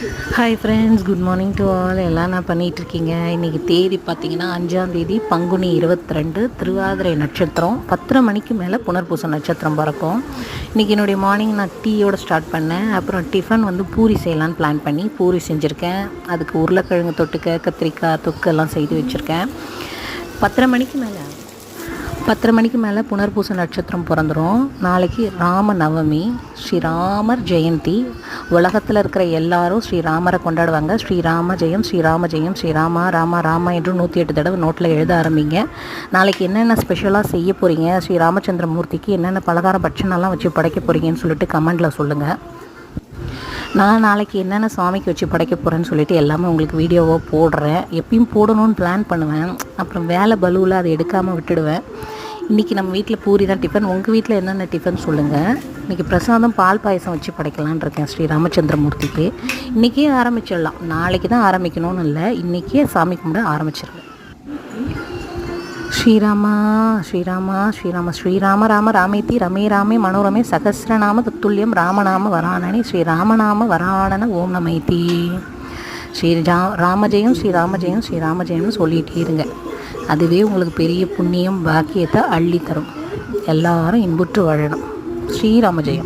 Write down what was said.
Hi friends, good morning to all. எல்லாம் என்ன பண்ணிகிட்ருக்கீங்க? இன்றைக்கி தேதி பார்த்திங்கன்னா 5ஆம் தேதி பங்குனி 22, திருவாதிரை நட்சத்திரம். 10:30 மணிக்கு மேலே புனர்பூச நட்சத்திரம் பிறக்கும். இன்றைக்கி என்னுடைய மார்னிங் நான் டீயோடு ஸ்டார்ட் பண்ணேன். அப்புறம் டிஃபன் பூரி செய்யலான்னு பிளான் பண்ணி பூரி செஞ்சுருக்கேன். அதுக்கு உருளைக்கிழங்கு தொட்டுக்க, கத்திரிக்காய் தொக்கெல்லாம் செய்து வச்சுருக்கேன். 10:30 மணிக்கு மேலே புனர்பூச நட்சத்திரம் பிறந்துடும். நாளைக்கு ராம நவமி, ஸ்ரீராமர் ஜெயந்தி. உலகத்தில் இருக்கிற எல்லாரும் ஸ்ரீராமரை கொண்டாடுவாங்க. ஸ்ரீராம ஜெயம், ஸ்ரீராம ஜெயம், ஸ்ரீராமா ராமா ராமா என்று 108 தடவை நோட்டில் எழுத ஆரம்பிங்க. நாளைக்கு என்னென்ன ஸ்பெஷலாக செய்ய போகிறீங்க, ஸ்ரீ ராமச்சந்திரமூர்த்திக்கு என்னென்ன பலகார பட்சணெல்லாம் வச்சு படைக்க போகிறீங்கன்னு சொல்லிட்டு கமெண்டில் சொல்லுங்கள். நான் நாளைக்கு என்னென்ன சாமிக்கு வச்சு படைக்க போகிறேன்னு சொல்லிட்டு எல்லாமே உங்களுக்கு வீடியோவாக போடுறேன். எப்பயும் போடணும்னு பிளான் பண்ணுவேன், அப்புறம் வேலை பலுவில் அதை எடுக்காமல் விட்டுடுவேன். இன்றைக்கி நம்ம வீட்டில் பூரி தான் டிஃபன். உங்கள் வீட்டில் என்னென்ன டிஃபன் சொல்லுங்கள். இன்றைக்கி பிரசாதம் பால் பாயசம் வச்சு படைக்கலான் இருக்கேன் ஸ்ரீ ராமச்சந்திரமூர்த்திக்கு. இன்றைக்கே ஆரம்பிச்சிடலாம், நாளைக்கு தான் ஆரம்பிக்கணும்னு இல்லை, இன்றைக்கே சாமி கும்பிட ஆரம்பிச்சிருவேன். ஸ்ரீராமா ஸ்ரீராமா ஸ்ரீராம ஸ்ரீராம ராம ராமேதி ரமே ராமே மனோரமே சகசிரநாம தத்துல்யம் ராமநாம வராணனே ஸ்ரீராமநாம வராணன ஓம் நமைதி. ராமஜெயம் ஸ்ரீராமஜெயம் ஸ்ரீராமஜெயம்னு சொல்லிகிட்டே இருங்க. அதுவே உங்களுக்கு பெரிய புண்ணியம் பாக்கியத்தை அள்ளி தரும். எல்லாரும் இன்புற்று வாழணும். ஸ்ரீராமஜெயம்.